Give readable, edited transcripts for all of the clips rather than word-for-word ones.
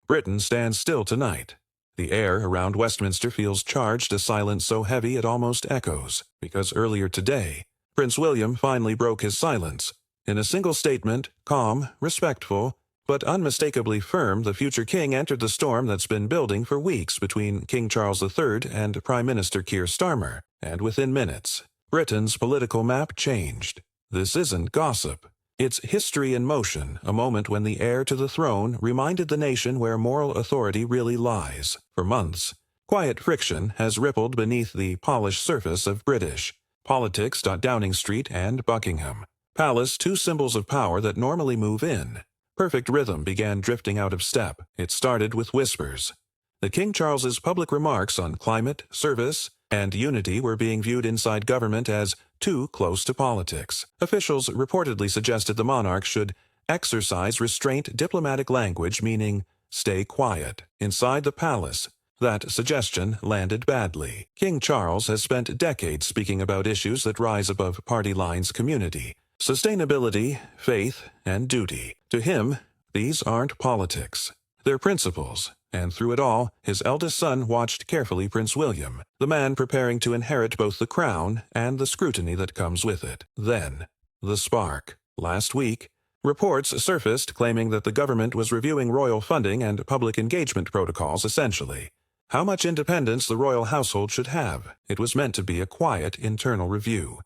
Britain stands still tonight. The air around Westminster feels charged, a silence so heavy it almost echoes, because earlier today, Prince William finally broke his silence. In a single statement, calm, respectful, but unmistakably firm, the future king entered the storm that's been building for weeks between King Charles III and Prime Minister Keir Starmer, and within minutes, Britain's political map changed. This isn't gossip. It's history in motion, a moment when the heir to the throne reminded the nation where moral authority really lies. For months, quiet friction has rippled beneath the polished surface of British politics. Downing Street and Buckingham Palace, two symbols of power that normally move in. Perfect rhythm began drifting out of step. It started with whispers. The King Charles's public remarks on climate, service, and unity were being viewed inside government as too close to politics. Officials reportedly suggested the monarch should exercise restraint, diplomatic language, meaning stay quiet. Inside the palace, that suggestion landed badly. King Charles has spent decades speaking about issues that rise above party lines: community, sustainability, faith, and duty. To him, these aren't politics. They're principles. And through it all, his eldest son watched carefully Prince William, the man preparing to inherit both the crown and the scrutiny that comes with it. Then, the spark. Last week, reports surfaced claiming that the government was reviewing royal funding and public engagement protocols. Essentially, how much independence the royal household should have. It was meant to be a quiet internal review.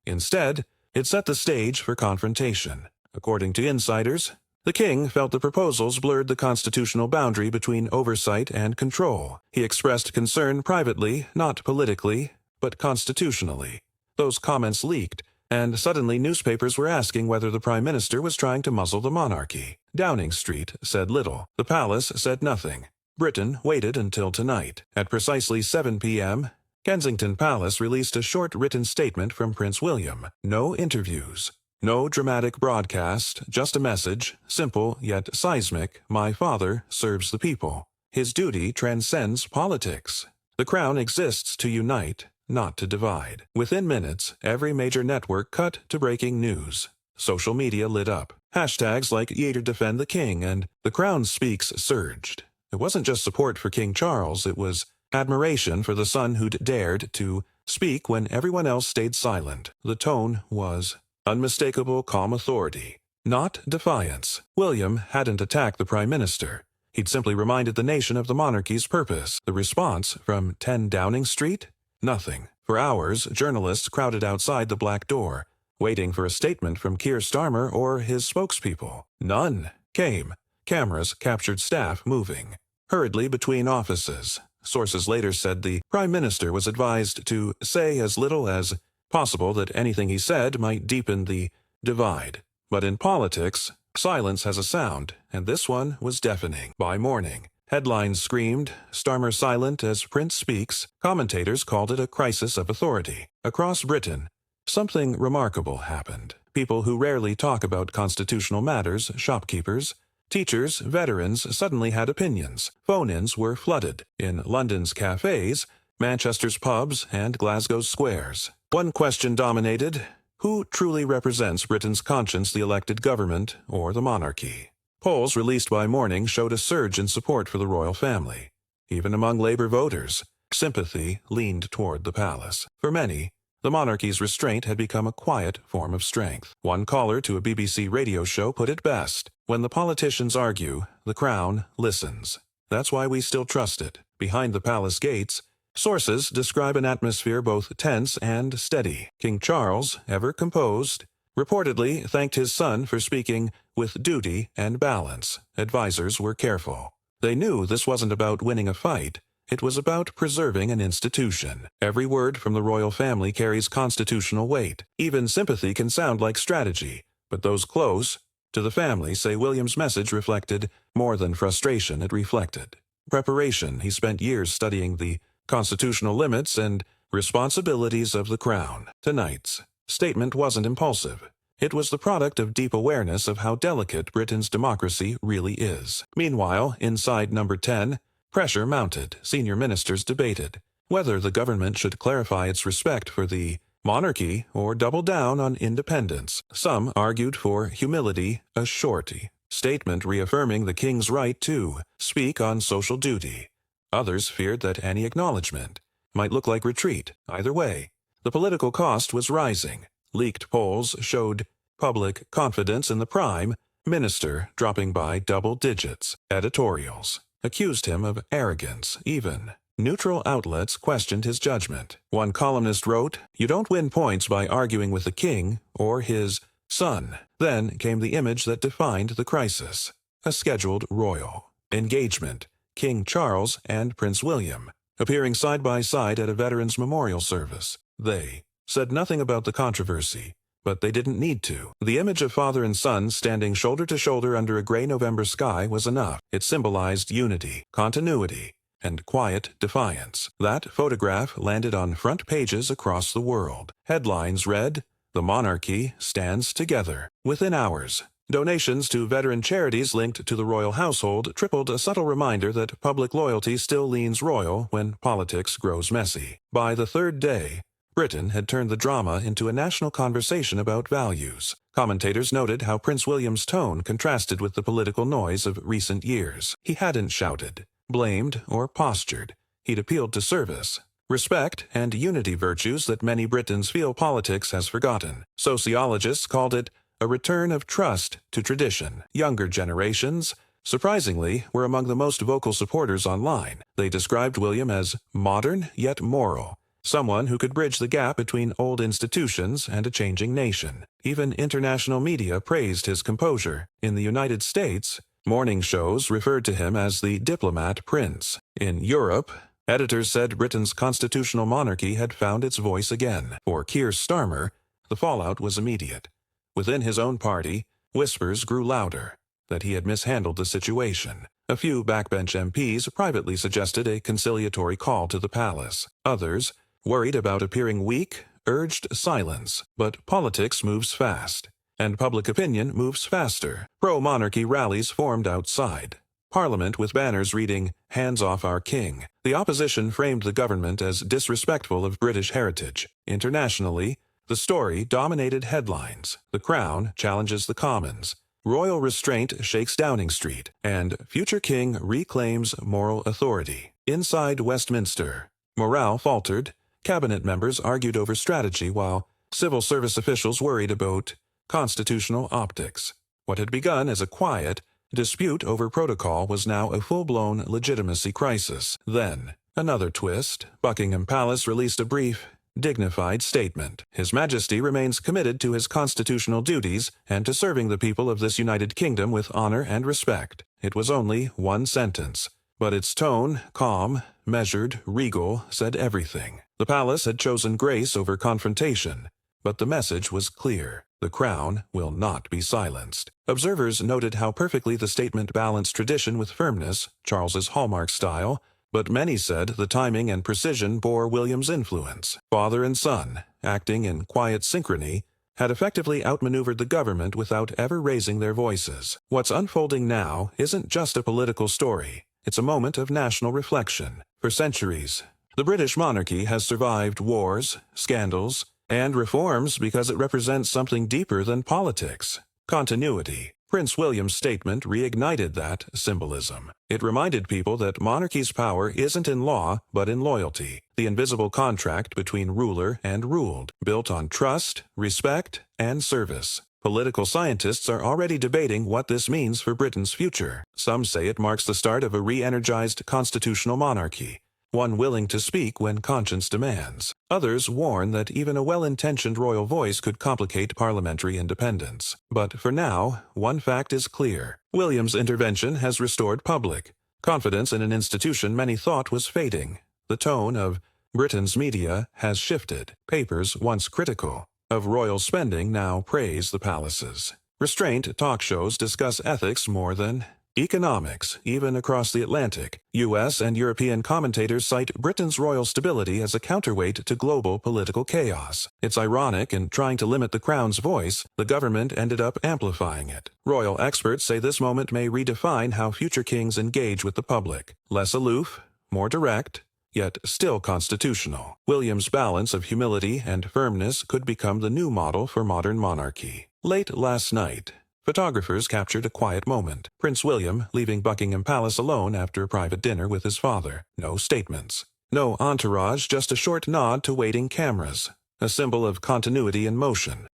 Instead, it set the stage for confrontation. According to insiders, the king felt the proposals blurred the constitutional boundary between oversight and control. He expressed concern privately, not politically, but constitutionally. Those comments leaked, and suddenly newspapers were asking whether the Prime Minister was trying to muzzle the monarchy. Downing Street said little. The palace said nothing. Britain waited until tonight. At precisely 7 p.m., Kensington Palace released a short written statement from Prince William. No interviews. No dramatic broadcast, just a message, simple yet seismic: my father serves the people. His duty transcends politics. The crown exists to unite, not to divide. Within minutes, every major network cut to breaking news. Social media lit up. Hashtags like #YeaterDefend the King and The Crown Speaks surged. It wasn't just support for King Charles, it was admiration for the son who'd dared to speak when everyone else stayed silent. The tone was unmistakable, calm authority, not defiance. William hadn't attacked the Prime Minister. He'd simply reminded the nation of the monarchy's purpose. The response from 10 Downing Street? Nothing. For hours, journalists crowded outside the Black Door, waiting for a statement from Keir Starmer or his spokespeople. None came. Cameras captured staff moving hurriedly between offices. Sources later said the Prime Minister was advised to say as little as possible, that anything he said might deepen the divide. But in politics, silence has a sound, and this one was deafening. By morning, headlines screamed, "Starmer silent as Prince speaks." Commentators called it a crisis of authority. Across Britain, something remarkable happened. People who rarely talk about constitutional matters, shopkeepers, teachers, veterans, suddenly had opinions. Phone-ins were flooded in London's cafes, Manchester's pubs, and Glasgow's squares. One question dominated: who truly represents Britain's conscience, the elected government or the monarchy? Polls released by morning showed a surge in support for the royal family. Even among Labour voters, sympathy leaned toward the palace. For many, the monarchy's restraint had become a quiet form of strength. One caller to a BBC radio show put it best: when the politicians argue, the crown listens. That's why we still trust it. Behind the palace gates, sources describe an atmosphere both tense and steady. King Charles, ever composed, reportedly thanked his son for speaking with duty and balance. Advisors were careful. They knew this wasn't about winning a fight. It was about preserving an institution. Every word from the royal family carries constitutional weight. Even sympathy can sound like strategy, but those close to the family say William's message reflected more than frustration. It reflected preparation. He spent years studying the constitutional limits and responsibilities of the crown. Tonight's statement wasn't impulsive. It was the product of deep awareness of how delicate Britain's democracy really is. Meanwhile, inside Number 10, pressure mounted. Senior ministers debated whether the government should clarify its respect for the monarchy or double down on independence. Some argued for humility, a surety. statement reaffirming the king's right to speak on social duty. Others feared that any acknowledgement might look like retreat. Either way, the political cost was rising. Leaked polls showed public confidence in the Prime Minister dropping by double digits. Editorials accused him of arrogance. Even neutral outlets questioned his judgment. One columnist wrote, "You don't win points by arguing with the king or his son." Then came the image that defined the crisis: a scheduled royal engagement. King Charles and Prince William appearing side by side at a veterans' memorial service. They said nothing about the controversy, but they didn't need to. The image of father and son standing shoulder to shoulder under a gray November sky was enough. It symbolized unity, continuity, and quiet defiance. That photograph landed on front pages across the world. Headlines read, "The monarchy stands together." Within hours, donations to veteran charities linked to the royal household tripled, a subtle reminder that public loyalty still leans royal when politics grows messy. By the third day, Britain had turned the drama into a national conversation about values. Commentators noted how Prince William's tone contrasted with the political noise of recent years. He hadn't shouted, blamed, or postured. He'd appealed to service, respect, and unity, virtues that many Britons feel politics has forgotten. Sociologists called it a return of trust to tradition. Younger generations, surprisingly, were among the most vocal supporters online. They described William as modern yet moral, someone who could bridge the gap between old institutions and a changing nation. Even international media praised his composure. In the United States, morning shows referred to him as the diplomat prince. In Europe, editors said Britain's constitutional monarchy had found its voice again. For Keir Starmer, the fallout was immediate. Within his own party, whispers grew louder that he had mishandled the situation. A few backbench MPs privately suggested a conciliatory call to the palace. Others, worried about appearing weak, urged silence. But politics moves fast, and public opinion moves faster. Pro-monarchy rallies formed outside Parliament with banners reading, "Hands off our king." The opposition framed the government as disrespectful of British heritage. Internationally, the story dominated headlines. The Crown challenges the Commons. Royal restraint shakes Downing Street, and future king reclaims moral authority. Inside Westminster, morale faltered. Cabinet members argued over strategy while civil service officials worried about constitutional optics. What had begun as a quiet dispute over protocol was now a full-blown legitimacy crisis. Then, another twist. Buckingham Palace released a brief, dignified statement. His Majesty remains committed to his constitutional duties and to serving the people of this United Kingdom with honor and respect. It was only one sentence, but its tone, calm, measured, regal, said everything. The palace had chosen grace over confrontation, but the message was clear. The Crown will not be silenced. Observers noted how perfectly the statement balanced tradition with firmness, Charles's hallmark style, but many said the timing and precision bore William's influence. Father and son, acting in quiet synchrony, had effectively outmaneuvered the government without ever raising their voices. What's unfolding now isn't just a political story. It's a moment of national reflection. For centuries, the British monarchy has survived wars, scandals, and reforms because it represents something deeper than politics: continuity. Prince William's statement reignited that symbolism. It reminded people that monarchy's power isn't in law, but in loyalty, the invisible contract between ruler and ruled, built on trust, respect, and service. Political scientists are already debating what this means for Britain's future. Some say it marks the start of a re-energized constitutional monarchy, one willing to speak when conscience demands. Others warn that even a well-intentioned royal voice could complicate parliamentary independence. But for now, one fact is clear. William's intervention has restored public confidence in an institution many thought was fading. The tone of Britain's media has shifted. Papers, once critical of royal spending, now praise the palaces. Restrained talk shows discuss ethics more than economics, even across the Atlantic. U.S. and European commentators cite Britain's royal stability as a counterweight to global political chaos. It's ironic, in trying to limit the Crown's voice, the government ended up amplifying it. Royal experts say this moment may redefine how future kings engage with the public. Less aloof, more direct, yet still constitutional. William's balance of humility and firmness could become the new model for modern monarchy. Late last night, Photographers captured a quiet moment. Prince William leaving Buckingham Palace alone after a private dinner with his father. No statements. No entourage, just a short nod to waiting cameras. A symbol of continuity in motion.